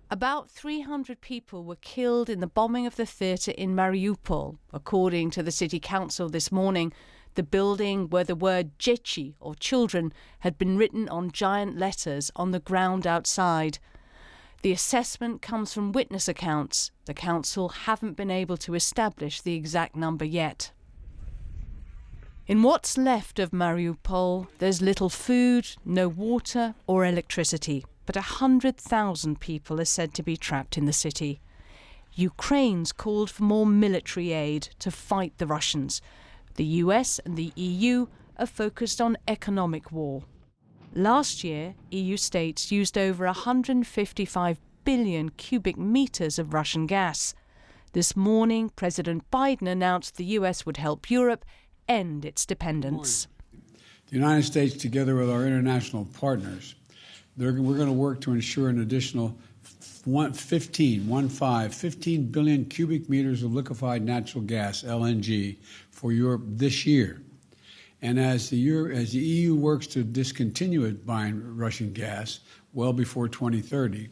About 300 people were killed in the bombing of the theatre in Mariupol, according to the city council this morning. The building where the word dzieci, or children, had been written on giant letters on the ground outside. The assessment comes from witness accounts. The council haven't been able to establish the exact number yet. In what's left of Mariupol, there's little food, no water or electricity, but 100,000 people are said to be trapped in the city. Ukraine's called for more military aid to fight the Russians. The US and the EU are focused on economic war. Last year, EU states used over 155 billion cubic metres of Russian gas. This morning, President Biden announced the US would help Europe end its dependence. The United States, together with our international partners, we're going to work to ensure an additional 15 billion cubic meters of liquefied natural gas, LNG, for Europe this year. And as the EU works to discontinue buying Russian gas well before 2030,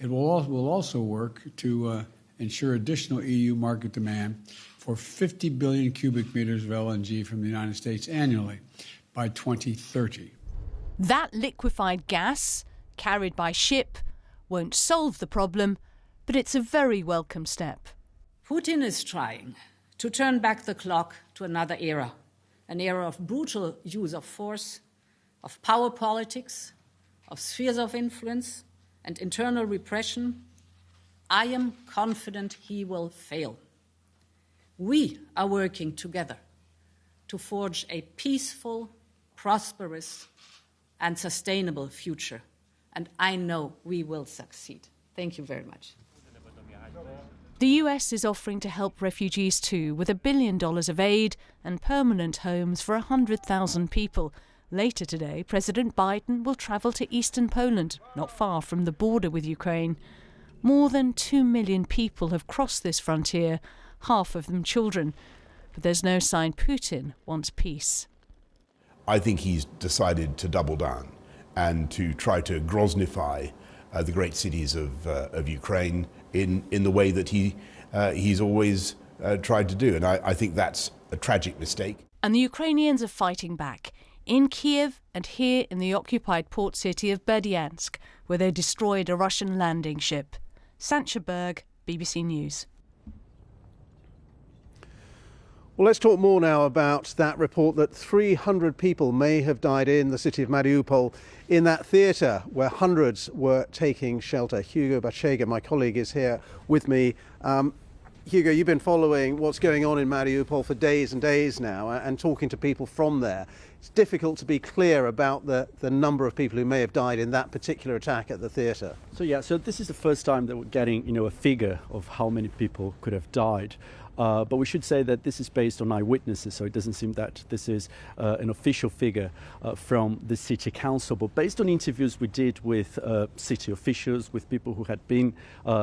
it will also work to ensure additional EU market demand for 50 billion cubic meters of LNG from the United States annually by 2030. That liquefied gas, carried by ship, won't solve the problem, but it's a very welcome step. Putin is trying to turn back the clock to another era, an era of brutal use of force, of power politics, of spheres of influence and internal repression. I am confident he will fail. We are working together to forge a peaceful, prosperous and sustainable future. And I know we will succeed. Thank you very much. The US is offering to help refugees too, with $1 billion of aid and permanent homes for 100,000 people. Later today, President Biden will travel to eastern Poland, not far from the border with Ukraine. More than 2 million people have crossed this frontier, half of them children. But there's no sign Putin wants peace. I think he's decided to double down and to try to Groznyfy the great cities of Ukraine in the way that he's always tried to do. And I think that's a tragic mistake. And the Ukrainians are fighting back in Kyiv and here in the occupied port city of Berdyansk, where they destroyed a Russian landing ship. Sancha Berg, BBC News. Well, let's talk more now about that report that 300 people may have died in the city of Mariupol in that theatre where hundreds were taking shelter. Hugo Bachega, my colleague, is here with me. Hugo, you've been following what's going on in Mariupol for days and days now and talking to people from there. It's difficult to be clear about the number of people who may have died in that particular attack at the theatre. So this is the first time that we're getting, a figure of how many people could have died. But we should say that this is based on eyewitnesses, so it doesn't seem that this is an official figure from the city council. But based on interviews we did with city officials, with people who had been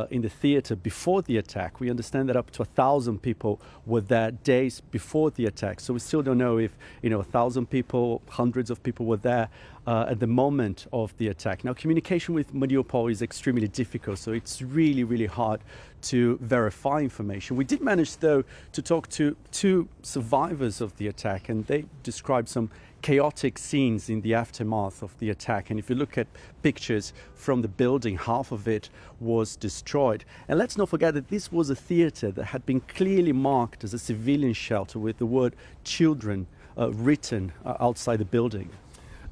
in the theatre before the attack, we understand that up to 1,000 people were there days before the attack. So we still don't know if 1,000 people, hundreds of people were there at the moment of the attack. Now, communication with Mariupol is extremely difficult, so it's really, really hard to verify information. We did manage, though, to talk to two survivors of the attack, and they described some chaotic scenes in the aftermath of the attack. And if you look at pictures from the building, half of it was destroyed. And let's not forget that this was a theatre that had been clearly marked as a civilian shelter with the word children written outside the building.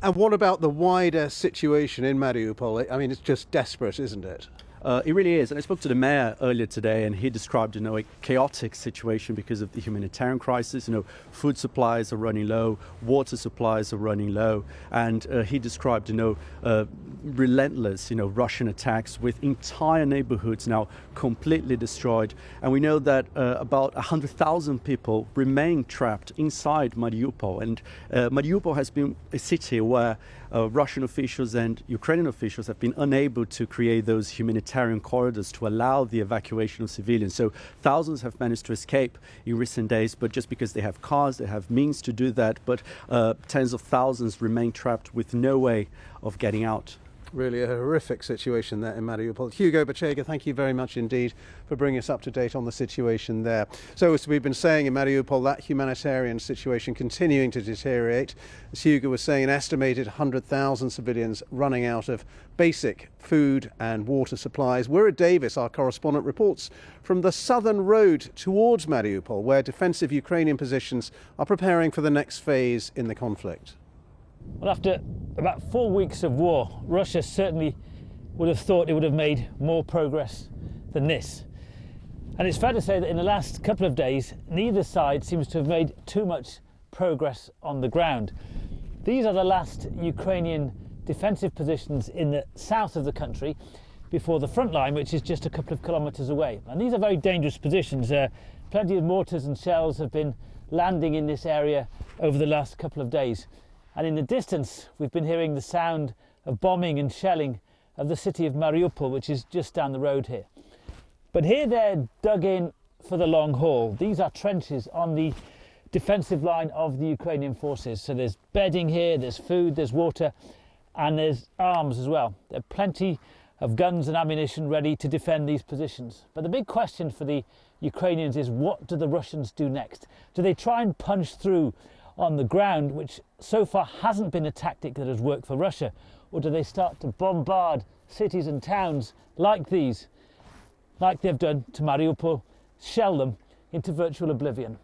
And what about the wider situation in Mariupol? I mean, it's just desperate, isn't it? It really is. And I spoke to the mayor earlier today, and he described, a chaotic situation because of the humanitarian crisis. Food supplies are running low, water supplies are running low, and he described, relentless, Russian attacks with entire neighborhoods now completely destroyed. And we know that about 100,000 people remain trapped inside Mariupol. And Mariupol has been a city where Russian officials and Ukrainian officials have been unable to create those humanitarian corridors to allow the evacuation of civilians. So thousands have managed to escape in recent days, but just because they have cars, they have means to do that. But tens of thousands remain trapped with no way of getting out. Really a horrific situation there in Mariupol. Hugo Bachega, thank you very much indeed for bringing us up to date on the situation there. So as we've been saying in Mariupol, that humanitarian situation continuing to deteriorate. As Hugo was saying, an estimated 100,000 civilians running out of basic food and water supplies. Wira Davis, our correspondent, reports from the southern road towards Mariupol, where defensive Ukrainian positions are preparing for the next phase in the conflict. Well, after about 4 weeks of war, Russia certainly would have thought it would have made more progress than this. And it's fair to say that in the last couple of days, neither side seems to have made too much progress on the ground. These are the last Ukrainian defensive positions in the south of the country before the front line, which is just a couple of kilometres away. And these are very dangerous positions. Plenty of mortars and shells have been landing in this area over the last couple of days. And in the distance, we've been hearing the sound of bombing and shelling of the city of Mariupol, which is just down the road here. But here they're dug in for the long haul. These are trenches on the defensive line of the Ukrainian forces. So there's bedding here, there's food, there's water, and there's arms as well. There are plenty of guns and ammunition ready to defend these positions. But the big question for the Ukrainians is, what do the Russians do next? Do they try and punch through on the ground, which so far hasn't been a tactic that has worked for Russia? Or do they start to bombard cities and towns like these, like they've done to Mariupol, shell them into virtual oblivion?